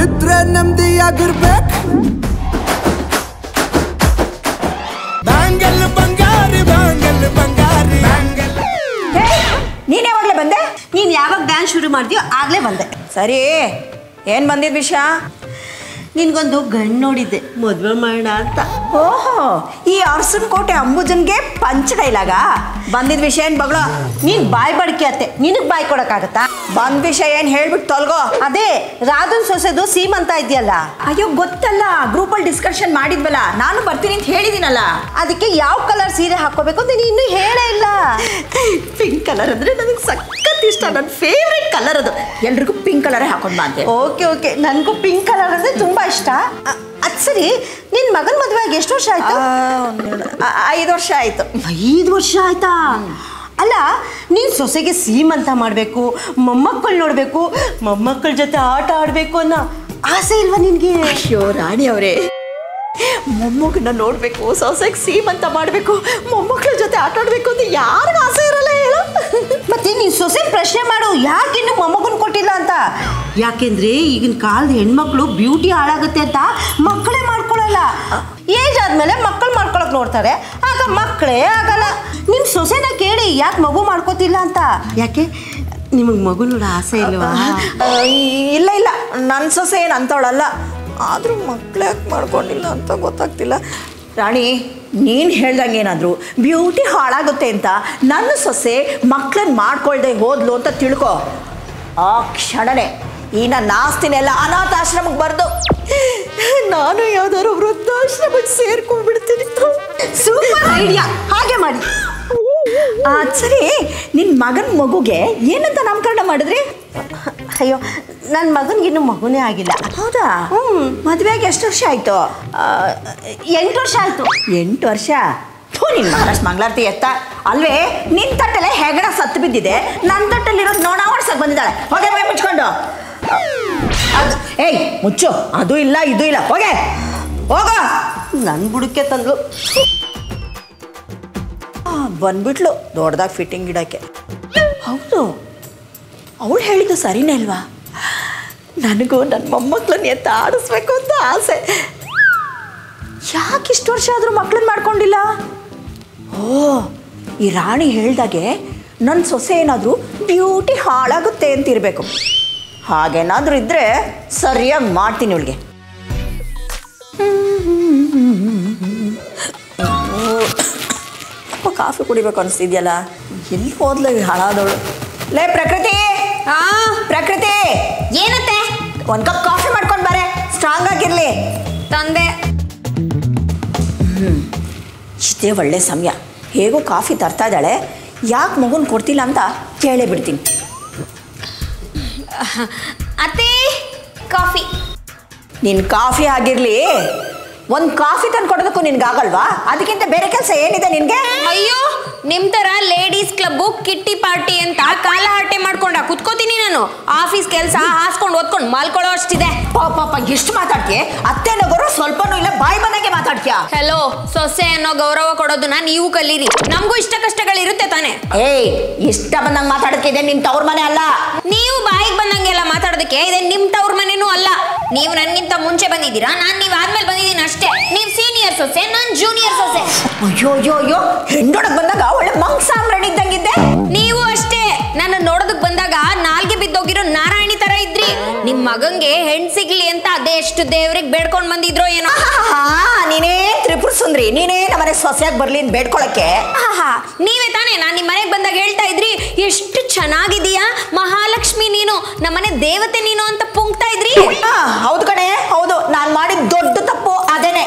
ಇದ್ರೆ ನೆಮ್ಮದಿಯಾಗಿರ್ಬೇಕು ಬ್ಯಾಂಗಲ್ ಬಂಗಾರಿ ಬ್ಯಾಂಗಲ್ ಬಂಗಾರಿ ನೀನ್ ಯಾವಾಗ್ಲೇ ಬಂದೆ? ನೀನ್ ಯಾವಾಗ ಡ್ಯಾನ್ಸ್ ಶುರು ಮಾಡ್ತೀಯೋ ಆಗ್ಲೇ ಬಂದೆ. ಸರಿ, ಏನ್ ಬಂದಿದ್ ವಿಷಯ? ನಿನ್ಗೊಂದು ಗಂಡು ನೋಡಿದ್ದೆ, ಮದ್ವೆ ಮಾಡೋಣ ಅಂತ. ಓಹೋ, ಈ ಅರಸನಕೋಟೆ ಅಂಬುಜನ್ಗೆ ಪಂಚ ಡೈಲಾಗ? ಬಂದಿದ್ ವಿಷಯ ಏನ್ ಬಗಳ? ನೀನ್ ಬಾಯ್ ಬಡ್ಕೆ ಅತ್ತೆ, ನಿನಗ್ ಬಾಯ್ ಕೊಡಕ್ಕಾಗತ್ತಾ? ಬಂದ್ ವಿಷಯ ಏನ್ ಹೇಳ್ಬಿಟ್ಟು ತೊಲ್ಗೋ. ಅದೇ ರಾಧನ್ ಸೊಸೆದು ಸೀಮಂತ ಇದೆಯಲ್ಲ. ಅಯ್ಯೋ ಗೊತ್ತಲ್ಲ, ಗ್ರೂಪಲ್ಲಿ ಡಿಸ್ಕಷನ್ ಮಾಡಿದ್ವಲ್ಲ, ನಾನು ಬರ್ತೀನಿ ಅಂತ ಹೇಳಿದಿನಲ್ಲ. ಅದಕ್ಕೆ ಯಾವ ಕಲರ್ ಸೀರೆ ಹಾಕೋಬೇಕು ಅಂತ ನೀನು ಇನ್ನೂ ಹೇಳೇ ಇಲ್ಲ. ಪಿಂಕ್ ಕಲರ್ ಅಂದ್ರೆ ನನಗೆ ಸಖತ್ ಇಷ್ಟ, ನನ್ನ ಫೇವ್ರೆಟ್ ಕಲರ್ ಅದು. ಎಲ್ರಿಗೂ ಪಿಂಕ್ ಕಲರೇ ಹಾಕೊಂಡ್ ಬಾ ಅಂತ. ಓಕೆ, ನನಗೂ ಪಿಂಕ್ ಕಲರ್ ಅಂದ್ರೆ ತುಂಬಾ ಇಷ್ಟ. ಅದ್ ಸರಿ, ನಿನ್ ಮಗನ್ ಮದ್ವೆ ಆಗಿ ಎಷ್ಟು ವರ್ಷ ಆಯ್ತು? 5 ವರ್ಷ ಆಯ್ತು. 5 ವರ್ಷ ಆಯ್ತಾ? ಅಲ್ಲ, ನೀನ್ ಸೊಸೆಗೆ ಸೀಮಂತ ಮಾಡ್ಬೇಕು, ಮೊಮ್ಮಕ್ಕಳು ನೋಡ್ಬೇಕು, ಮೊಮ್ಮಕ್ಕಳ ಜೊತೆ ಆಟ ಆಡ್ಬೇಕು ಅನ್ನೋ ಆಸೆ ಇಲ್ವಾ ನಿನ್ಗೆ? ಅಯ್ಯೋ ರಾಣಿ ಅವರೇ, ಮೊಮ್ಮಗನ್ನ ನೋಡ್ಬೇಕು, ಸೊಸೆಗೆ ಸೀಮಂತ ಮಾಡ್ಬೇಕು, ಮೊಮ್ಮಕ್ಕಳ ಜೊತೆ ಆಟ ಆಡ್ಬೇಕು ಅಂತ ಯಾರಿಗ ಆಸೆ ಇರಲ್ಲ ಹೇಳು? ಮತ್ತೆ ನೀನ್ ಸೊಸೆ ಪ್ರಶ್ನೆ ಮಾಡು, ಯಾಕೆ ಇನ್ನು ಮೊಮ್ಮಗನ್ ಕೊಟ್ಟಿಲ್ಲ ಅಂತ. ಯಾಕೆಂದ್ರೆ ಈಗಿನ ಕಾಲದ ಹೆಣ್ಮಕ್ಳು ಬ್ಯೂಟಿ ಹಾಳಾಗುತ್ತೆ ಅಂತ ಮಕ್ಕಳೇ ಮಾಡ್ಕೊಳಲ್ಲ. ಏಜ್ ಆದ್ಮೇಲೆ ಮಕ್ಕಳು ಮಾಡ್ಕೊಳಕ್ ನೋಡ್ತಾರೆ, ಆಗ ಮಕ್ಕಳೇ ಆಗಲ್ಲ. ನಿಮ್ ಸೊಸೆನ ಕೇಳಿ ಯಾಕೆ ಮಗು ಮಾಡ್ಕೋತಿಲ್ಲ ಅಂತ. ಯಾಕೆ ನಿಮಗ್ ಮಗು ನೋಡ ಆಸೆ ಇಲ್ವಾ? ಇಲ್ಲ, ನನ್ನ ಸೊಸೆ ಏನು ಅಂತವಳಲ್ಲ, ಆದ್ರೂ ಮಕ್ಳು ಯಾಕೆ ಮಾಡ್ಕೊಂಡಿಲ್ಲ ಅಂತ ಗೊತ್ತಾಗ್ತಿಲ್ಲ. ರಾಣಿ, ನೀನು ಹೇಳ್ದಂಗೆ ಏನಾದ್ರು ಬ್ಯೂಟಿ ಹಾಳಾಗುತ್ತೆ ಅಂತ ನನ್ನ ಸೊಸೆ ಮಕ್ಳನ್ನ ಮಾಡ್ಕೊಳ್ದೆ ಹೋದ್ಲು ಅಂತ ತಿಳ್ಕೊ, ಆ ಕ್ಷಣನೇ ಈ ನನ್ನ ಆಸ್ತಿನೆಲ್ಲ ಅನಾಥಾಶ್ರಮಕ್ಕೆ ಬರ್ದು ನಾನು ಯಾವ್ದಾದ್ರು ವೃದ್ಧಾಶ್ರಮಕ್ಕೆ ಸೇರ್ಕೊಂಡ್ಬಿಡ್ತೀನಿ. ಸೂಪರ್ ಐಡಿಯಾ, ಹಾಗೆ ಮಾಡಿ. ಸರಿ, ನಿನ್ನ ಮಗನ ಮಗುಗೆ ಏನಂತ ನಾಮಕರಣ ಮಾಡಿದ್ರಿ? ಅಯ್ಯೋ, ನನ್ನ ಮಗನಿಗಿನ್ನೂ ಮಗುನೇ ಆಗಿಲ್ಲ. ಹೌದಾ? ಮದುವೆಗೆ ಎಷ್ಟು ವರ್ಷ ಆಯ್ತು? 8 ವರ್ಷ ಆಯ್ತು. 8 ವರ್ಷ? ನಿನ್ನ ಮಹಾರಾಷ್ಟ್ರ ಮಂಗಳಾರತಿ ಎತ್ತ ಅಲ್ವೇ? ನಿನ್ನ ತಟ್ಟಲೆ ಹೆಗಡ ಸತ್ತು ಬಿದ್ದಿದೆ, ನನ್ನ ತಟ್ಟಲ್ಲಿರೋದು ನೋಣ ಓಡ್ಸಕ್ ಬಂದಿದ್ದಾಳೆ. ಹೋಗೆ ಬಾಯ್ ಮುಚ್ಕೊಂಡು. ಏಯ್ ಮುಚ್ಚು, ಅದು ಇಲ್ಲ ಇದು ಇಲ್ಲ, ಹೋಗೆ ಹೋಗ. ನನ್ನ ಬುಡಕ್ಕೆ ತಂದ್ಲು. ಬಂದ್ಬಿಟ್ಲು ದೊಡ್ಡದಾಗಿ ಫಿಟ್ಟಿಂಗ್ ಇಡಕ್ಕೆ. ಹೌದು, ಅವಳು ಹೇಳಿದ್ದು ಸರಿನೇ ಅಲ್ವಾ? ನನಗೂ ನನ್ನ ಮೊಮ್ಮಕ್ಕಳನ್ನ ಎತ್ತ ಆಡಿಸ್ಬೇಕು ಅಂತ ಆಸೆ. ಯಾಕೆ ಇಷ್ಟು ವರ್ಷ ಆದರೂ ಮಕ್ಕಳನ್ನ ಮಾಡ್ಕೊಂಡಿಲ್ಲ? ಓ, ಈ ರಾಣಿ ಹೇಳ್ದಾಗೆ ನನ್ನ ಸೊಸೆ ಏನಾದರೂ ಬ್ಯೂಟಿ ಹಾಳಾಗುತ್ತೆ ಅಂತಿರಬೇಕು. ಹಾಗೇನಾದರೂ ಇದ್ದರೆ ಸರಿಯಾಗಿ ಮಾಡ್ತೀನಿ ಇವಳಿಗೆ. ಕಾಫಿ ಕುಡಿಬೇಕು ಅನಿಸ್ತಿದ್ಯಲ್ಲ, ಎಲ್ಲಿ ಹೋದ್ಲು ಹಾಳಾದವಳು? ಲೇ ಪ್ರಕೃತಿ, ಪ್ರಕೃತಿ, ಏನತ್ತೆ? ಒಂದು ಕಪ್ ಕಾಫಿ ಮಾಡ್ಕೊಂಡು ಬಾರೆ, ಸ್ಟ್ರಾಂಗ್ ಆಗಿರ್ಲಿ. ತಂದೆ. ಇಷ್ಟೇ ಒಳ್ಳೆ ಸಮಯ, ಹೇಗೋ ಕಾಫಿ ತರ್ತಾ ಇದ್ದಾಳೆ, ಯಾಕೆ ಮಗುನ ಕೊಡ್ತಿಲ್ಲ ಅಂತ ಕೇಳೇ ಬಿಡ್ತೀನಿ. ಅತ್ತೆ, ಕಾಫಿ. ನಿನ್ನ ಕಾಫಿ ಆಗಿರ್ಲಿ, ಒಂದು ಕಾಫಿ ತಂದು ಕೊಡೋದಕ್ಕೂ ನಿನ್ಗಾಗಲ್ವಾ? ಅದಕ್ಕಿಂತ ಬೇರೆ ಕೆಲಸ ಏನಿದೆ ನಿನ್ಗೆ? ಅಯ್ಯೋ, ನಿಮ್ ತರ ಲೇಡೀಸ್ ಕ್ಲಬ್ ಕಿಟ್ಟಿ ಪಾರ್ಟಿ ಅಂತ ಕಾಲ ಹರಟೆ ಮಾಡ್ಕೊಂಡ ಕುತ್ಕೋತೀನಿ ನಾನು. ಆಫೀಸ್ ಕೆಲಸ ಹಾಸ್ಕೊಂಡು ಓದ್ಕೊಂಡು ಮಾಲ್ಕೊಳ್ಳೋ ಅಷ್ಟಿದೆ. ಪಾಪ ಎಷ್ಟು ಮಾತಾಡ್ತೀಯ? ಅತ್ತೆನೋ ಗೌರವ ಸ್ವಲ್ಪನೂ ಇಲ್ಲ, ಬಾಯಿ ಬಂದಂಗೆ ಮಾತಾಡ್ತೀಯ. ಹೆಲೋ, ಸೊಸೆ ಅನ್ನೋ ಗೌರವ ಕೊಡೋದನ್ನ ನೀವು ಕಲೀರಿ. ನಮಗೂ ಇಷ್ಟ ಕಷ್ಟಗಳಿರುತ್ತೆ ತಾನೆ. ಏಯ್, ಇಷ್ಟ ಬಂದಂಗೆ ಮಾತಾಡೋದಕ್ಕೆ ಇದೆ ನಿಮ್ ತವ್ರ ಮನೆ ಅಲ್ಲ. ನೀವು ಬಾಯಿಗೆ ಬಂದಂಗೆಲ್ಲ ಮಾತಾಡೋದಕ್ಕೆ ಇದೆ ನಿಮ್ ತವ್ರ ಮನೆನೂ ಅಲ್ಲ. ನೀವು ನನ್ಗಿಂತ ಮುಂಚೆ ಬಂದಿದ್ದೀರಾ, ನಾನ್ ನೀವ್ ಆದ್ಮೇಲೆ ಬಂದಿದ್ದೀನಿ ಅಷ್ಟೇ. ನೀವ್ ಸೀನಿಯರ್ ಸೊಸೆ, ನಾನ್ ಜೂನಿಯರ್ ಸೊಸೆ. ಅಯ್ಯೋ, ಹೆಣ್ಣೊಳಗ್ ಬಂದಾಗ ಒಳ್ಳೆ ಮಂಗ್ ಸಾಮ್ರಾಣಿ ಇದ್ದಂಗಿದ್ದೆ. ನೀವು ಅಷ್ಟೇ, ನನ್ನ ನೋಡೋದಕ್ ಬಂದಾಗ ನಾಲ್ಗೆ ಬಿದ್ದೋಗಿರೋ ನಾರಾಯಣಿ ತರ ಇದ್ರಿ. ನಿಮ್ ಮಗಂಗೆ ಹೆಣ್ ಸಿಗ್ಲಿ ಅಂತ ಅದೆಷ್ಟು ದೇವ್ರಿಗೆ ಬೇಡ್ಕೊಂಡ್ ಬಂದಿದ್ರೋ ಏನೋ. ನೀನೇ ತ್ರಿಪುರ ಸುಂದ್ರಿ, ನೀನೇ ನಮ್ಮನೆ ಸೊಸೆಯಾಗಿ ಬರ್ಲಿ ಅಂತ ಬೇಡ್ಕೊಳಕ್ಕೆ. ನೀವೇ ತಾನೇ ನಾನ್ ನಿಮ್ ಮನೆಗ್ ಬಂದಾಗ ಹೇಳ್ತಾ ಇದ್ರಿ, ಎಷ್ಟು ಚೆನ್ನಾಗಿದೀಯಾ ಮಹಾಲಕ್ಷ್ಮಿ ನೀನು, ನಮ್ಮನೆ ದೇವತೆ ನೀನು ಅಂತ ಪುಂಕ್ತಾ ಇದ್ರಿ. ಹೌದು ಕಣೆ, ಹೌದು, ನಾನ್ ಮಾಡಿದ ದೊಡ್ಡ ತಪ್ಪು ಅದೇನೆ.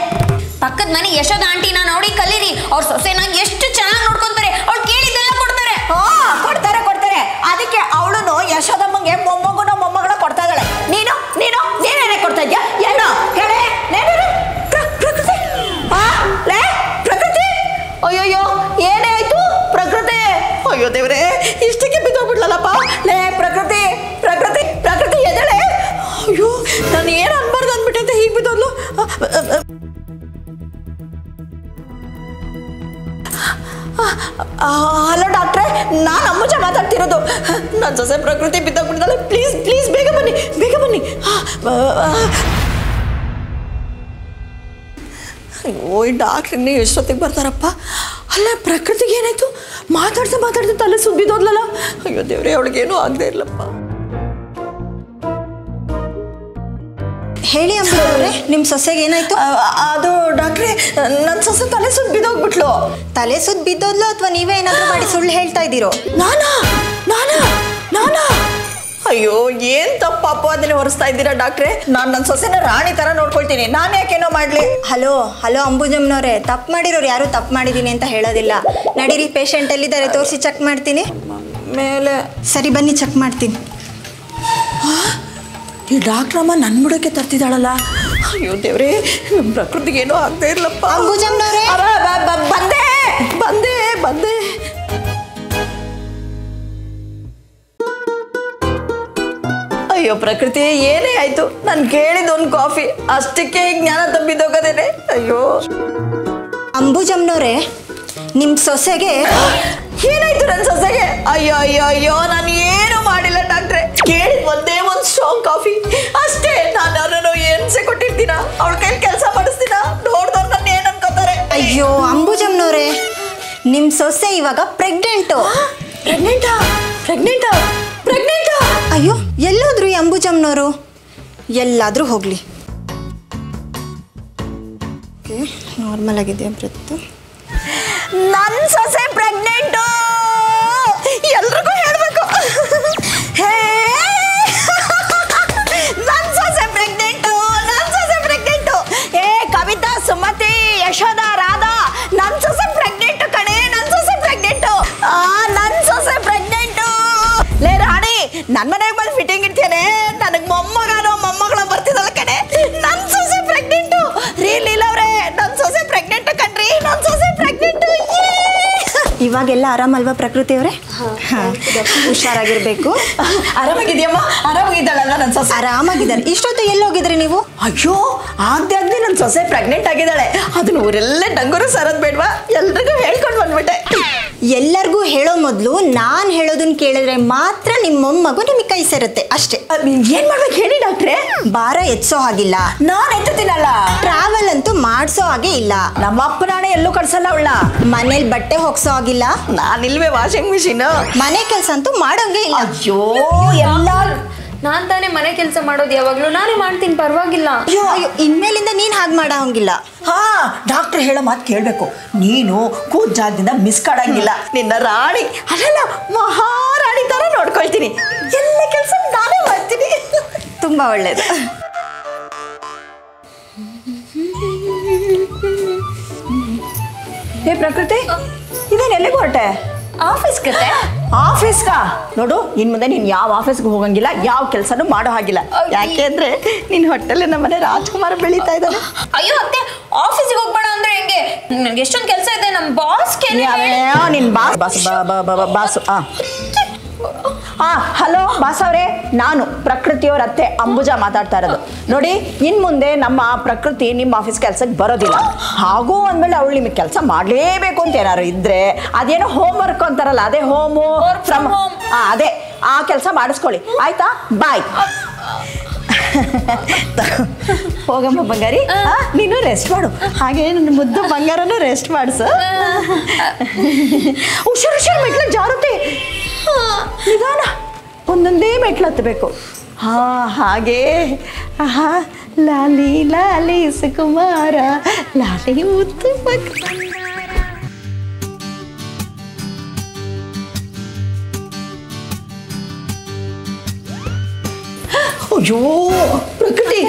ಪಕ್ಕದ ಮನೆ ಯಶೋದ ಆಂಟಿನ ನೋಡಿ ಕಲೀರಿ. ಅವ್ರ ಸೊಸೆನ ಎಷ್ಟು ಚೆನ್ನಾಗಿ ನೋಡ್ಕೊಂತಾರೆ, ಅವ್ಳು ಕೇಳಿದ್ದೆಲ್ಲ ಕೊಡ್ತಾರೆ. ಕೊಡ್ತಾರೆ. ಅದಕ್ಕೆ ಅವಳು ಯಶೋದಮ್ಮಂಗೆ ಮೊಮ್ಮಗಳ ಕೊಡ್ತಾ ಇದ್ದಾಳೆ. ನೀನೇನೇ ಕೊಡ್ತಾ ಇದ್ಯಾ? ಏನೋ ಹೇಳೇ ಪ್ರಕೃತಿ. ಪ್ರಕೃತಿ, ಅಯ್ಯೋಯ್ಯೋ, ಏನೇ ಆಯ್ತು ಪ್ರಕೃತಿ? ಅಯ್ಯೋ ದೇವ್ರೆ, ಇಷ್ಟಕ್ಕೆ ಬಿದ್ದೋಗ್ಬಿಡ್ಲಲ್ಲಪ್ಪ. ಲೇ ಪ್ರಕೃತಿ ಎದಳೆ. ಅಯ್ಯೋ ಹಲೋ ಡಾಕ್ಟ್ರೆ, ನಾನು ಅಂಬುಜ ಮಾತಾಡ್ತಿರೋದು. ನನ್ನ ಸೊಸೆ ಪ್ರಕೃತಿ ಬಿದ್ದೋಗ್ಬಿಡ್ತಾಳೆ. ಪ್ಲೀಸ್ ಪ್ಲೀಸ್ ಬೇಗ ಬನ್ನಿ, ಬೇಗ ಬನ್ನಿ. ಅಯ್ಯೋ, ಈ ಡಾಕ್ಟ್ರನ್ನೇ ಎಷ್ಟೊತ್ತಿಗೆ ಬರ್ತಾರಪ್ಪ? ಅಲ್ಲ, ಪ್ರಕೃತಿಗೆ ಏನಾಯ್ತು? ಮಾತಾಡ್ತಾ ತಲೆ ಸುಬ್ಬಿದೋದ್ಲಲ್ಲ. ಅಯ್ಯೋ ದೇವ್ರೆ, ಅವಳಿಗೇನೂ ಆಗದೆ ಇರ್ಲಪ್ಪ. ಹೇಳಿ ಅಂಬುಜವ್ರೆ, ನಿಮ್ಮ ಸೊಸೆಗೆ ಏನಾಯ್ತು? ಅದು ಡಾಕ್ಟ್ರೆ, ನನ್ನ ಸೊಸೆ ತಲೆ ಸುದ್ದು ಬಿದ್ದೋಗ್ಬಿಟ್ಲು. ತಲೆ ಸುದ್ದು ಬಿದ್ದೋದ್ಲು ಅಥವಾ ನೀವೇ ಏನಾದರೂ ಮಾಡಿ ಸುಳ್ಳು ಹೇಳ್ತಾ ಇದ್ದೀರೋ? ನಾನಾ? ಅಯ್ಯೋ, ಏನ್ ತಪ್ಪಪ್ಪ ಅದನ್ನೇ ಹೊರಿಸ್ತಾ ಇದ್ದೀರಾ ಡಾಕ್ಟ್ರೆ? ನಾನು ನನ್ನ ಸೊಸೆನ ರಾಣಿ ತರ ನೋಡ್ಕೊಳ್ತೀನಿ. ನಾನು ಯಾಕೇನೋ ಮಾಡ್ಲಿ? ಹಲೋ ಅಂಬುಜಮ್ಮನವ್ರೆ, ತಪ್ಪು ಮಾಡಿರೋರು ಯಾರು ತಪ್ಪು ಮಾಡಿದ್ದೀನಿ ಅಂತ ಹೇಳೋದಿಲ್ಲ. ನಡೀರಿ, ಪೇಷಂಟ್ ಎಲ್ಲಿದ್ದಾರೆ ತೋರಿಸಿ ಚೆಕ್ ಮಾಡ್ತೀನಿ. ಮೇಲೆ ಸರಿ, ಬನ್ನಿ ಚೆಕ್ ಮಾಡ್ತೀನಿ. ಈ ಡಾಕ್ಟ್ರಮ್ಮ ನನ್ನ ಬುಡಕ್ಕೆ ತರ್ತಿದ್ದಾಳಲ್ಲ. ಅಯ್ಯೋ ದೇವ್ರೆ, ಪ್ರಕೃತಿಗೇನೋ ಆಗದೆ ಇರ್ಲಪ್ಪ. ಅಂಬುಜಮ್ಮನವ್ರೆ, ಬಂದೆ. ಅಯ್ಯೋ ಪ್ರಕೃತಿ, ಏನೇ ಆಯ್ತು? ನಾನು ಕೇಳಿದ ಒಂದು ಕಾಫಿ ಅಷ್ಟಕ್ಕೆ ಜ್ಞಾನ ತಪ್ಪಿದೋಗದೇನೆ. ಅಯ್ಯೋ ಅಂಬುಜಮ್ಮನವ್ರೆ, ನಿಮ್ಮ ಸೊಸೆಗೆ ಏನಾಯ್ತು? ನನ್ನ ಸೊಸೆಗೆ ಅಯ್ಯೋ ನಾನು ಏನು ಮಾಡಿಲ್ಲ ಡಾಕ್ಟ್ರೆ. ಕೇಳಿದ ಒಂದೇ ಒಂದು ಸ್ಟ್ರಾಂಗ್ ಕಾಫಿ ಅಷ್ಟೇ. ನಾನು ಅವರನ್ನು ಏನ್ಸೆ ಕೊಟ್ಟಿರ್ತೀನ, ಅವಳ ಕೈಲಿ ಕೆಲಸ ಮಾಡಿಸ್ತೀನ. ನೋಡ್ದವ್ರು ನನ್ನ ಏನ್ ಅನ್ಕೋತಾರೆ? ಅಯ್ಯೋ ಅಂಬುಜಮ್ಮನವ್ರೆ, ನಿಮ್ಮ ಸೊಸೆ ಇವಾಗ ಪ್ರೆಗ್ನೆಂಟು. ಪ್ರೆಗ್ನೆಂಟಾ? ಅಯ್ಯೋ, ಎಲ್ಲೋದ್ರು ಈ ಅಂಬುಜಮ್ಮನವರು? ಎಲ್ಲಾದರೂ ಹೋಗಲಿ. ನಾರ್ಮಲ್ ಆಗಿದೆಯಾ ಬ್ರೆತ್ತು? ನನ್ನ ಸೊಸೆ ಪ್ರೆಗ್ನೆಂಟು, ಎಲ್ರಿಗೂ ಹೇಳ್ಬೇಕು. ನನ್ನ ಸೊಸೆ ಪ್ರೆಗ್ನೆಂಟು. ಏ ಕವಿತಾ, ಸುಮತಿ, ಯಶೋಧ, ರಾಧಾ, ನನ್ನ ಸೊಸೆ ಪ್ರೆಗ್ನೆಂಟು ಕಣೆ. ನನ್ನ ಸೊಸೆ ಪ್ರೆಗ್ನೆಂಟು. ಲೇ ರಾಣಿ, ನನ್ನ ಮನೆಗೆ ಬಂದು ಫಿಟ್ಟಿಂಗ್ ಇಡ್ತೇನೆ. ನನಗೆ ಮೊಮ್ಮಗಳ ಬರ್ತಿದ್ದಲ್ಲ ಕಣೆ. ನನ್ನ ಸೊಸೆ ಪ್ರೆಗ್ನೆಂಟು. ರೀ ಲೀಲವ್ರೆ, ನನ್ನ ಸೊಸೆ ಪ್ರೆಗ್ನೆಂಟು ಕಣ್ರಿ. ನನ್ನ ಸೊಸೆ ಪ್ರೆಗ್ನೆಂಟು. ಇವಾಗೆಲ್ಲ ಆರಾಮಲ್ವಾ ಪ್ರಕೃತಿ ಅವರೇ? ಹುಷಾರಾಗಿರ್ಬೇಕು. ಆರಾಮಾಗಿದೆಯಮ್ಮ? ಆರಾಮಾಗಿದ್ದಾಳಲ್ಲ ನನ್ನ ಸೊಸೆ? ಆರಾಮಾಗಿದ್ದಾರೆ. ಇಷ್ಟೊತ್ತು ಎಲ್ಲಿ ಹೋಗಿದ್ರಿ ನೀವು? ಅಯ್ಯೋ, ಆಗದೆ ನನ್ನ ಸೊಸೆ ಪ್ರೆಗ್ನೆಂಟ್ ಆಗಿದ್ದಾಳೆ. ಅದನ್ನ ಊರೆಲ್ಲ ಡಂಗೂರು ಸರದ್ ಬೇಡ್ವಾ, ಎಲ್ರಿಗೂ ಹೇಳ್ಕೊಂಡು ಬಂದ್ಬಿಟ್ಟೆ. ಎಲ್ಲರಿಗೂ ಹೇಳೋ ಮೊದಲು ನಾನು ಹೇಳೋದನ್ನ ಕೇಳಿದ್ರೆ ಮಾತ್ರ ನಿಮ್ಮ ಮೊಮ್ಮಗು ನಿಮಗೆ ಕೈ ಸೇರುತ್ತೆ ಅಷ್ಟೇ. ಏನ್ ಮಾಡ್ಬೇಕು ಹೇಳಿ ಡಾಕ್ಟ್ರೆ? ಭಾರ ಎತ್ಸೋ ಹಾಗಿಲ್ಲ. ನಾನು ಎತ್ತುತ್ತೀನಲ್ಲ. ಟ್ರಾವೆಲ್ ಅಂತೂ ಮಾಡ್ಸೋ ಹಾಗೆ ಇಲ್ಲ. ನಮ್ಮ ಅಪ್ಪನಾಣೆ ಎಲ್ಲೂ ಕಳ್ಸಲ್ಲ ಅವಳ. ಮನೇಲಿ ಬಟ್ಟೆ ಹೋಗ್ಸೋ ಆಗಿಲ್ಲ. ನಾನಿಲ್ವೇ ವಾಷಿಂಗ್ ಮಿಷಿನ್. ಮನೆ ಕೆಲಸ ಅಂತೂ ಮಾಡೋಂಗೆ ಇಲ್ಲ. ಅಯ್ಯೋ, ಎಲ್ಲ ನಾನ್ ತಾನೇ ಮನೆ ಕೆಲಸ ಮಾಡೋದು, ಯಾವಾಗ್ಲೂ ನಾನೇ ಮಾಡ್ತೀನಿ, ಪರವಾಗಿಲ್ಲ. ಅಯ್ಯೋ ಇನ್ಮೇಲಿಂದ ನೀನ್ ಹಾಗೆ ಮಾಡಂಗಿಲ್ಲ. ಹಾ, ಡಾಕ್ಟರ್ ಹೇಳೋ ಮಾತು ಕೇಳಬೇಕು. ನೀನು ಕೂತ್ ಜಾಗದಿಂದ ಮಿಸ್ ಕಾಡಂಗಿಲ್ಲ. ನಿನ್ನ ರಾಣಿ ಅಲ್ಲ, ಮಹಾರಾಣಿ ತರ ನೋಡ್ಕೊಳ್ತೀನಿ. ಎಲ್ಲ ಕೆಲಸ ನಾನೇ ಮಾಡ್ತೀನಿ. ತುಂಬಾ ಒಳ್ಳೇದು. ಹೇ ಪ್ರಕೃತಿ, ಇದೇನು ಎಲ್ಲಿಗೆ ಹೊರಟೆ? ಆಫೀಸ್ಗಾ? ನೋಡು, ಇನ್ ಮುಂದೆ ನೀನು ಯಾವ ಆಫೀಸ್ಗೆ ಹೋಗಂಗಿಲ್ಲ, ಯಾವ ಕೆಲಸನೂ ಮಾಡೋ ಹಾಗಿಲ್ಲ. ಯಾಕೆಂದ್ರೆ ನಿನ್ನ ಹೊಟ್ಟೆಲೆ ನಮ್ಮನೆ ರಾಜ್ಕುಮಾರ್ ಬೆಳೀತಾ ಇದ್ದಾನೆ. ಅಯ್ಯೋ ಅತ್ತೆ, ಆಫೀಸಿಗೆ ಹೋಗ್ಬೇಡ ಅಂದ್ರೆ ಹೆಂಗೆ? ನನಗೆ ಎಷ್ಟೊಂದು ಕೆಲಸ ಇದೆ. ನಮ್ಮ ಬಾಸ್ ನಿನ್ ಬಾಸು. ಹಲೋ ಬಾಸ್ ಅವರೇ, ನಾನು ಪ್ರಕೃತಿಯವರ ಅತ್ತೆ ಅಂಬುಜಾ ಮಾತಾಡ್ತಾ ಇರೋದು. ನೋಡಿ, ಇನ್ ಮುಂದೆ ನಮ್ಮ ಪ್ರಕೃತಿ ನಿಮ್ಮ ಆಫೀಸ್ ಕೆಲ್ಸಕ್ಕೆ ಬರೋದಿಲ್ಲ. ಹಾಗೂ ಅಂದ್ಮೇಲೆ ಅವಳು ನಿಮಗೆ ಕೆಲಸ ಮಾಡಲೇಬೇಕು ಅಂತ ಏನಾದ್ರು ಇದ್ರೆ, ಅದೇನೋ ಹೋಮ್ ವರ್ಕ್ ಅಂತಾರಲ್ಲ, ಅದೇ ಅದೇ ಆ ಕೆಲಸ ಮಾಡಿಸ್ಕೊಳ್ಳಿ, ಆಯ್ತಾ? ಬಾಯ್. ಹೋಗಮ್ಮ ಬಂಗಾರಿ, ನೀನು ರೆಸ್ಟ್ ಮಾಡು. ಹಾಗೆ ನನ್ನ ಮುದ್ದು ಬಂಗಾರನು ರೆಸ್ಟ್ ಮಾಡಿಸು. ಹುಷಾರು, ಮೆಟ್ಲು ಜಾರುತ್ತೆ. ನಿಧಾನ, ಒಂದೊಂದೇ ಮೆಟ್ಲು ಹತ್ತಬೇಕು. ಹಾಗೆ ಲಾಲಿ ಲಾಲಿ ಸುಕುಮಾರ, ಲಾಲಿ ಮುತ್ತು. ಅಯ್ಯೋ ಪ್ರಕೃತಿ,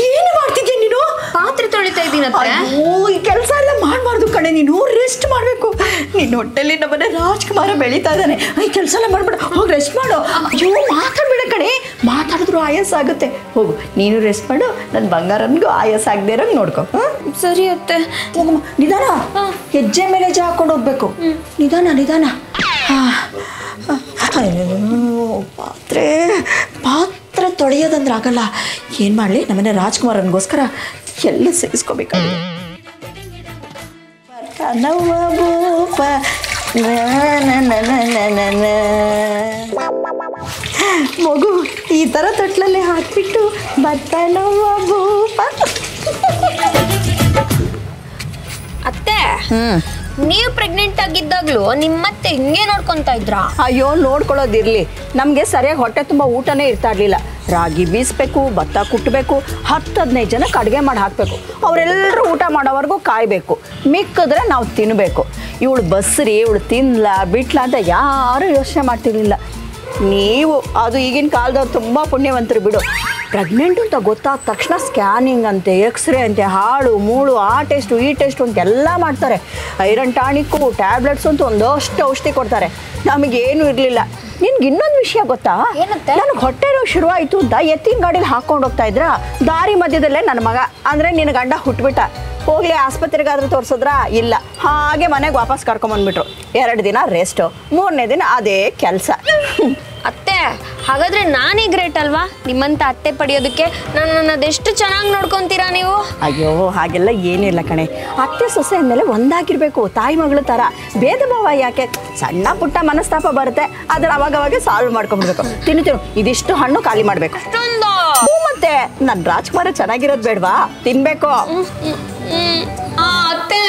ಏನು ಮಾಡ್ತಿದ್ಯಾ ನೀನು? ಪಾತ್ರೆ ತೊಳಿತಾ ಇದ್ದೀನಿ. ಅಯ್ಯೋ, ಈ ಕೆಲಸ ಎಲ್ಲ ಮಾಡಬಾರ್ದು ಕಣೆ. ನೀನು ರೆಸ್ಟ್ ಮಾಡಬೇಕು. ನಿನ್ನ ಹೊಟ್ಟೆಲಿ ನಮ್ಮನೆ ರಾಜ್ಕುಮಾರ ಬೆಳೀತಾ ಇದ್ದಾನೆ. ಈ ಕೆಲಸ ಎಲ್ಲ ಮಾಡ್ಬೇಡ, ಹೋಗಿ ರೆಸ್ಟ್ ಮಾಡು. ಅಯ್ಯೋ, ಮಾತಾಡ್ಬೇಡ ಕಣೆ. ಮಾತಾಡಿದ್ರು ಆಯಾಸ ಆಗುತ್ತೆ. ಹೋಗು, ನೀನು ರೆಸ್ಟ್ ಮಾಡು. ನನ್ನ ಬಂಗಾರನಿಗೂ ಆಯಾಸ ಆಗದೆ ಇರೋಂಗೆ ನೋಡ್ಕೊ. ಸರಿ ಅತ್ತೆ. ಹೋಗಮ್ಮ, ನಿಧಾನ. ಹೆಜ್ಜೆ ಮೇಲೆ ಹೆಜ್ಜೆ ಹಾಕೊಂಡು ಹೋಗ್ಬೇಕು. ನಿಧಾನ. ಪಾತ್ರೆ ತೊಳೆಯೋದಂದ್ರೆ ಆಗಲ್ಲ. ಏನು ಮಾಡಲಿ, ನಮ್ಮನೆ ರಾಜ್ಕುಮಾರನಿಗೋಸ್ಕರ ಎಲ್ಲ ಸೇರಿಸ್ಕೋಬೇಕಾಗುತ್ತೆ. ಮಗು ಈ ಥರ ತೊಟ್ಲಲ್ಲಿ ಹಾಕ್ಬಿಟ್ಟು ಬರ್ತಾನವ್ವ ಭೂಪ. ಅತ್ತೆ ನೀವು ಪ್ರೆಗ್ನೆಂಟ್ ಆಗಿದ್ದಾಗ್ಲೂ ನಿಮ್ಮತ್ತೆ ಹಿಂಗೆ ನೋಡ್ಕೊಂತ ಇದ್ರಾ? ಅಯ್ಯೋ ನೋಡ್ಕೊಳ್ಳೋದಿರ್ಲಿ, ನಮಗೆ ಸರಿಯಾಗಿ ಹೊಟ್ಟೆ ತುಂಬ ಊಟನೇ ಇರ್ತಾ ಇರಲಿಲ್ಲ. ರಾಗಿ ಬೀಸಬೇಕು, ಭತ್ತ ಕುಟ್ಟಬೇಕು, 10-15 ಜನಕ್ಕೆ ಅಡುಗೆ ಮಾಡಿ ಹಾಕಬೇಕು. ಅವರೆಲ್ಲರೂ ಊಟ ಮಾಡೋವರೆಗೂ ಕಾಯಬೇಕು, ಮಿಕ್ಕಿದ್ರೆ ನಾವು ತಿನ್ನಬೇಕು. ಇವಳು ಬಸ್ರಿ, ಇವಳು ತಿನ್ನಲ ಬಿಟ್ಲ ಅಂತ ಯಾರೂ ಯೋಚನೆ ಮಾಡ್ತಿರ್ಲಿಲ್ಲ. ನೀವು ಅದು ಈಗಿನ ಕಾಲದವ್ರು ತುಂಬ ಪುಣ್ಯವಂತರು ಬಿಡು. ಪ್ರೆಗ್ನೆಂಟು ಅಂತ ಗೊತ್ತಾದ ತಕ್ಷಣ ಸ್ಕ್ಯಾನಿಂಗ್ ಅಂತೆ, ಎಕ್ಸ್ರೇ ಅಂತೆ, ಹಾಳು ಮೂಳು, ಆ ಟೆಸ್ಟು ಈ ಟೆಸ್ಟು ಅಂತೆಲ್ಲ ಮಾಡ್ತಾರೆ. ಐರನ್ ಟಾನಿಕ್ಕು, ಟ್ಯಾಬ್ಲೆಟ್ಸು ಅಂತ ಒಂದಷ್ಟು ಔಷಧಿ ಕೊಡ್ತಾರೆ. ನಮಗೇನು ಇರಲಿಲ್ಲ. ನಿನ್ಗೆ ಇನ್ನೊಂದು ವಿಷಯ ಗೊತ್ತಾ? ನನಗೆ ಹೊಟ್ಟೆ ನೋವು ಶುರುವಾಯಿತು ಅಂತ ಎತ್ತಿನ ಗಾಡೀಲಿ ಹಾಕೊಂಡು ಹೋಗ್ತಾ ಇದ್ರ, ದಾರಿ ಮಧ್ಯದಲ್ಲೇ ನನ್ನ ಮಗ ಅಂದರೆ ನಿನ್ನ ಗಂಡ ಹುಟ್ಬಿಟ್ಟ. ಹೋಗ್ಲಿ ಆಸ್ಪತ್ರೆಗಾದ್ರೂ ತೋರಿಸಿದ್ರಾ? ಇಲ್ಲ, ಹಾಗೆ ಮನೆಗೆ ವಾಪಸ್ ಕರ್ಕೊಂಬಂದ್ಬಿಟ್ರು. 2 ದಿನ ರೆಸ್ಟು, 3ನೇ ದಿನ ಅದೇ ಕೆಲಸ. ಅತ್ತೆ ಹಾಗಾದ್ರೆ ನಾನೇ ಗ್ರೇಟ್ ಅಲ್ವಾ ನಿಮ್ಮಂತ ಅತ್ತೆ ಪಡೆಯೋದಕ್ಕೆ? ನನ್ನನ್ನು ಅದೆಷ್ಟು ಚೆನ್ನಾಗಿ ನೋಡ್ಕೊಂತೀರಾ ನೀವು. ಅಯ್ಯೋ ಹಾಗೆಲ್ಲ ಏನಿಲ್ಲ ಕಣೆ. ಅತ್ತೆ ಸೊಸೆ ಅಂದಮೇಲೆ ಒಂದಾಗಿರ್ಬೇಕು, ತಾಯಿ ಮಗಳ ಥರ. ಭೇದ ಭಾವ ಯಾಕೆ? ಸಣ್ಣ ಪುಟ್ಟ ಮನಸ್ತಾಪ ಬರುತ್ತೆ, ಅದನ್ನ ಅವಾಗವಾಗ ಸಾಲ್ವ್ ಮಾಡ್ಕೊಂಡ್ಬಿಡ್ಬೇಕು. ತಿನ್ನು, ಇದಿಷ್ಟು ಹಣ್ಣು ಖಾಲಿ ಮಾಡಬೇಕು. ಮತ್ತೆ ನನ್ನ ರಾಜ್ಕುಮಾರ ಚೆನ್ನಾಗಿರೋದು ಬೇಡವಾ? ತಿನ್ಬೇಕು. ಅತ್ತೆ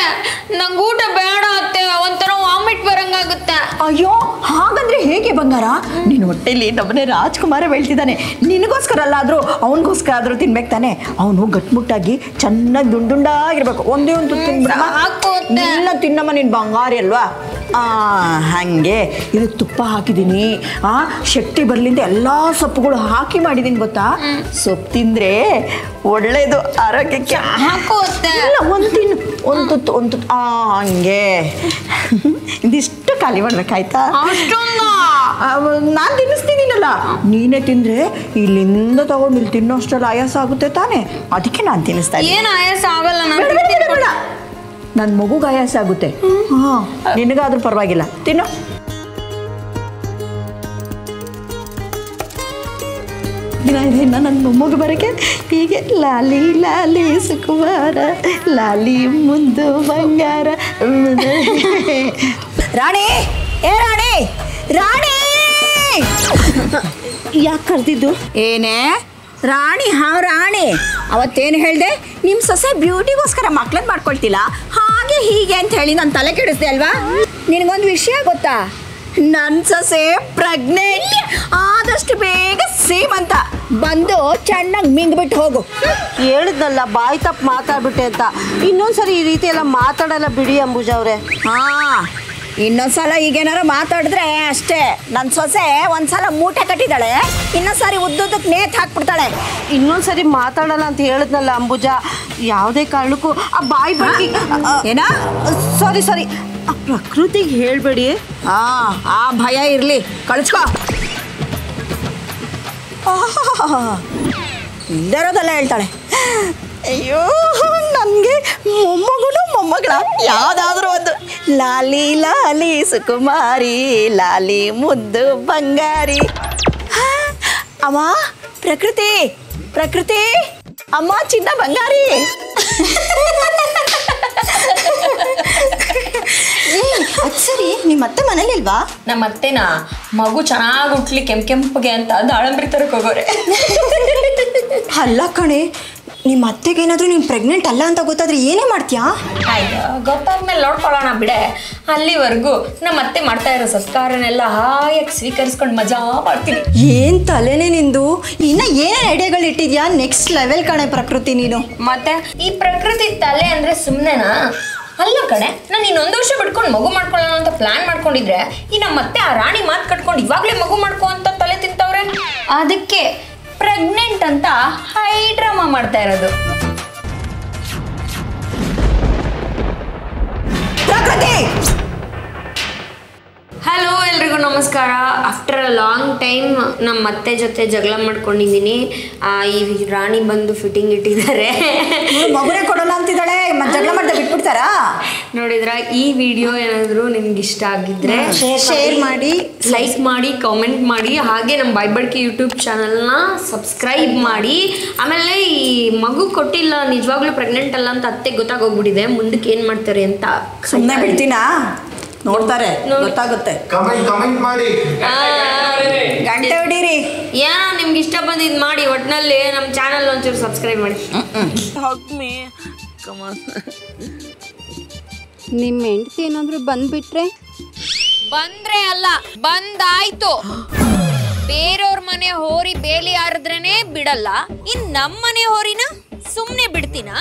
ನಂಗೆ ಊಟ ಬೇಡ ಅತ್ತೆ, ಒಂಥರ ವಾಮಿಟ್ ಬರಂಗಾಗುತ್ತೆ. ಅಯ್ಯೋ ಹಾಗಂದ್ರೆ ಹೇಗೆ ಬಂಗಾರ? ನಿನ್ನ ಹೊಟ್ಟೆಲಿ ನಮ್ಮನೆ ರಾಜ್ಕುಮಾರ ಬೆಳ್ತಿದ್ದಾನೆ. ನಿನಗೋಸ್ಕರ ಅಲ್ಲಾದ್ರೂ ಅವನಿಗೋಸ್ಕರ ಆದ್ರೂ ತಿನ್ಬೇಕು ತಾನೆ. ಅವನು ಗಟ್ಮುಟ್ಟಾಗಿ ಚೆನ್ನಾಗಿ ದುಂಡುಂಡಾಗಿರ್ಬೇಕು. ಒಂದೇ ಒಂದು ತಿನ್ನ ತಿನ್ನಮ್ಮ, ನಿನ್ನ ಬಂಗಾರಿ ಅಲ್ವಾ? ಹಾಗೆ ಇದು ತುಪ್ಪ ಹಾಕಿದ್ದೀನಿ, ಶಕ್ತಿ ಬರಲಿಂದ ಎಲ್ಲ ಸೊಪ್ಪುಗಳು ಹಾಕಿ ಮಾಡಿದ್ದೀನಿ ಗೊತ್ತಾ? ಸೊಪ್ಪು ತಿಂದರೆ ಒಳ್ಳೇದು ಆರೋಗ್ಯಕ್ಕೆ. ಇಲ್ಲ ಒಂದು ತಿನ್ನು, ಒಂದು ತುತ್ತು ಒಂದು ತುತ್ತು. ಹಂಗೆ ಇದಿಷ್ಟು ಖಾಲಿ ಮಾಡ್ಬೇಕಾಯ್ತಾ? ನಾನು ತಿನ್ನಿಸ್ತಿದ್ದೀನಲ್ಲ, ನೀನೇ ತಿಂದರೆ ಇಲ್ಲಿಂದ ತಗೊಂಡು ಇಲ್ಲಿ ತಿನ್ನೋಷ್ಟೆಲ್ಲ ಆಯಾಸ ಆಗುತ್ತೆ ತಾನೆ. ಅದಕ್ಕೆ ನಾನು ತಿನ್ನಿಸ್ತಾ ಇದ್ದೀನಿ. ಏನು ಆಯಾಸ ಆಗಲ್ಲ, ನನ್ನ ಮಗುಗೆ ಆಯಾಸ ಆಗುತ್ತೆ. ಹಾಂ ನಿನಗಾದ್ರೂ ಪರವಾಗಿಲ್ಲ, ತಿನ್ನು. ದಿನ ನನ್ನ ಮೊಮ್ಮಗು ಬರೋಕ್ಕೆ ಹೀಗೆ ಲಾಲಿ ಲಾಲಿ ಸುಕುಮಾರ, ಲಾಲಿ ಮುಂದು ಬಂಗಾರ. ರಾಣಿ, ಏ ರಾಣಿ, ರಾಣಿ ಯಾಕೆ ಕರೆದಿದ್ದು? ಏನೇ ರಾಣಿ? ರಾಣಿ ಅವತ್ತೇನು ಹೇಳಿದೆ? ನಿಮ್ಮ ಸೊಸೆ ಬ್ಯೂಟಿಗೋಸ್ಕರ ಮಕ್ಳನ್ನ ಮಾಡ್ಕೊಳ್ತಿಲ್ಲ, ಹಾಗೆ ಹೀಗೆ ಅಂತ ಹೇಳಿ ನಾನು ತಲೆ ಕೆಡಿಸ್ದೆ ಅಲ್ವಾ? ನಿನಗೊಂದು ವಿಷಯ ಗೊತ್ತಾ? ನನ್ನ ಸೊಸೆ ಪ್ರೆಗ್ನೆಂಟ್. ಆದಷ್ಟು ಬೇಗ ಸೀಮಂತ ಬಂದು ಚೆನ್ನಾಗಿ ಮಿಂಗ್ಬಿಟ್ಟು ಹೋಗು. ಹೇಳಿದ್ನಲ್ಲ ಬಾಯಿ ತಪ್ಪು ಮಾತಾಡ್ಬಿಟ್ಟೆ ಅಂತ. ಇನ್ನೊಂದ್ಸರಿ ಈ ರೀತಿ ಎಲ್ಲ ಮಾತಾಡಲ್ಲ ಬಿಡಿ ಅಂಬುಜಾ ಅವರೇ. ಇನ್ನೊಂದ್ಸಲ ಈಗೇನಾರು ಮಾತಾಡಿದ್ರೆ ಅಷ್ಟೇ. ನನ್ನ ಸೊಸೆ ಒಂದ್ಸಲ ಮೂಟೆ ಕಟ್ಟಿದ್ದಾಳೆ, ಇನ್ನೊಂದ್ಸರಿ ಉದ್ದುದಕ್ಕೆ ನೇತ್ ಹಾಕ್ಬಿಡ್ತಾಳೆ. ಇನ್ನೊಂದ್ಸರಿ ಮಾತಾಡಲ್ಲ ಅಂತ ಹೇಳಿದ್ನಲ್ಲ ಅಂಬುಜಾ. ಯಾವುದೇ ಕಾರಣಕ್ಕೂ ಆ ಬಾಯಿ ಬಗ್ಗೆ ಏನ? ಸಾರಿ ಆ ಪ್ರಕೃತಿಗೆ ಹೇಳ್ಬೇಡಿ. ಆ ಭಯ ಇರಲಿ, ಕಳಿಸ್ಕೊ. ಇಲ್ಲದಿರೋದೆಲ್ಲ ಹೇಳ್ತಾಳೆ. ಅಯ್ಯೋ ನನಗೆ ಮೊಮ್ಮಗನು ಮೊಮ್ಮಗಳ ಯಾವುದಾದ್ರೂ ಒಂದು. ಲಾಲಿ ಲಾಲಿ ಸುಕುಮಾರಿ, ಲಾಲಿ ಮುದ್ದು ಬಂಗಾರಿ. ಅಮ್ಮ ಪ್ರಕೃತಿ, ಪ್ರಕೃತಿ ಅಮ್ಮ ಚಿನ್ನ ಬಂಗಾರಿ. ಅದು ಸರಿ, ನಿಮ್ಮ ಅತ್ತೆ ಮನೇಲಿ ಇಲ್ವಾ? ನಮ್ಮ ಅತ್ತೆನಾ ಮಗು ಚೆನ್ನಾಗಿ ಹುಟ್ಲಿ ಕೆಂಪಗೆ ಅಂತ ದಾಳಂಬ್ರಿ ತರಕ್ಕೆ ಹೋಗೋರೆ. ಅಲ್ಲ ಕಣೆ, ನಿಮ್ಮ ಅತ್ತೆಗೆ ಏನಾದರೂ ನೀನು ಪ್ರೆಗ್ನೆಂಟ್ ಅಲ್ಲ ಅಂತ ಗೊತ್ತಾದ್ರೆ ಏನೇ ಮಾಡ್ತೀಯಾ? ಆಯ್ತು, ಗೊತ್ತಾದ್ಮೇಲೆ ನೋಡ್ಕೊಳ್ಳೋಣ ಬಿಡೆ. ಅಲ್ಲಿವರೆಗೂ ನಮ್ಮ ಅತ್ತೆ ಮಾಡ್ತಾ ಇರೋ ಸಂಸ್ಕಾರನೆಲ್ಲ ಹಾಯಾಗಿ ಸ್ವೀಕರಿಸ್ಕೊಂಡು ಮಜಾ ಮಾಡ್ತೀನಿ. ಏನು ತಲೆನೇ ನಿಂದು? ಇನ್ನು ಏನೇನು ಐಡಿಯಾಗಳು ಇಟ್ಟಿದ್ಯಾ? ನೆಕ್ಸ್ಟ್ ಲೆವೆಲ್ ಕಣೆ ಪ್ರಕೃತಿ ನೀನು. ಮತ್ತೆ ಈ ಪ್ರಕೃತಿ ತಲೆ ಅಂದ್ರೆ ಸುಮ್ಮನೆನಾ? ಅಲ್ಲ ಕಣೆ, ನಾನು ಇನ್ನೊಂದು ವರ್ಷ ಬಿಟ್ಕೊಂಡು ಮಗು ಮಾಡ್ಕೊಳ್ಳೋಣ ಅಂತ ಪ್ಲಾನ್ ಮಾಡ್ಕೊಂಡಿದ್ರೆ ಈ ನಮ್ಮ ಅತ್ತೆ ಆ ರಾಣಿ ಮಾತು ಕಟ್ಕೊಂಡು ಇವಾಗಲೇ ಮಗು ಮಾಡ್ಕೊ ಅಂತ ತಲೆ ತಿಂತವ್ರೆ. ಅದಕ್ಕೆ ಪ್ರೆಗ್ನೆಂಟ್ ಅಂತ ಹೈ ಡ್ರಾಮಾ ಮಾಡ್ತಾ ಇರೋದು. ಹಲೋ ಎಲ್ರಿಗೂ ನಮಸ್ಕಾರ. ಆಫ್ಟರ್ ಅ ಲಾಂಗ್ ಟೈಮ್ ನಮ್ಮ ಅತ್ತೆ ಜೊತೆ ಜಗಳ ಮಾಡ್ಕೊಂಡಿದ್ದೀನಿ. ಈ ರಾಣಿ ಬಂದು ಫಿಟ್ಟಿಂಗ್ ಇಟ್ಟಿದ್ದಾರೆ. ಮಗುನೇ ಕೊಡೋಣ ಅಂತಿದ್ದಾಳೆ, ಜಗಳ ಮಾಡ್ದೆ ಬಿಟ್ಬಿಡ್ತಾರಾ? ನೋಡಿದ್ರ ಈ ವಿಡಿಯೋ ಏನಾದರೂ ನಿಮ್ಗೆ ಇಷ್ಟ ಆಗಿದ್ರೆ ಶೇರ್ ಮಾಡಿ, ಲೈಕ್ ಮಾಡಿ, ಕಾಮೆಂಟ್ ಮಾಡಿ, ಹಾಗೆ ನಮ್ಮ ಬಾಯ್ಬಡ್ಕೆ ಯೂಟ್ಯೂಬ್ ಚಾನಲ್ನ ಸಬ್ಸ್ಕ್ರೈಬ್ ಮಾಡಿ. ಆಮೇಲೆ ಈ ಮಗು ಕೊಟ್ಟಿಲ್ಲ, ನಿಜವಾಗ್ಲೂ ಪ್ರೆಗ್ನೆಂಟ್ ಅಲ್ಲ ಅಂತ ಅತ್ತೆ ಗೊತ್ತಾಗೋಗ್ಬಿಟ್ಟಿದೆ. ಮುಂದಕ್ಕೆ ಏನು ಮಾಡ್ತಾರೆ ಅಂತ ಸುಮ್ಮನೆ ಬಿಡ್ತೀನಾ? ನೋಡ್ತಾರೆ ಗೊತ್ತಾಗುತ್ತೆ. ಕಮೆಂಟ್ ಮಾಡಿ ಗಂಟೆ ಹೊಡೀರಿ. ಏನೋ ನಿಮ್ಗೆ ಇಷ್ಟ ಬಂದಿದ್ದು ಮಾಡಿ, ಒಟ್ಟಿನಲ್ಲಿ ನಮ್ಮ ಚಾನಲ್ ಒಂಚೂರು ಸಬ್ಸ್ಕ್ರೈಬ್ ಮಾಡಿ. ನಿಮ್ಮ ಹೆಂಡತಿ ಏನಾದರೂ ಬಂದ್ಬಿಟ್ರೆ? ಬಂದ್ರೆ ಅಲ್ಲ, ಬಂದಾಯ್ತು. ಬೇರೆಯವ್ರ ಮನೆ ಹೋರಿ ಬೇಲಿ ಆರಿದ್ರೇನೆ ಬಿಡಲ್ಲ, ಇನ್ ನಮ್ಮ ಮನೆ ಹೋರಿನ ಸುಮ್ಮನೆ ಬಿಡ್ತೀನಾ?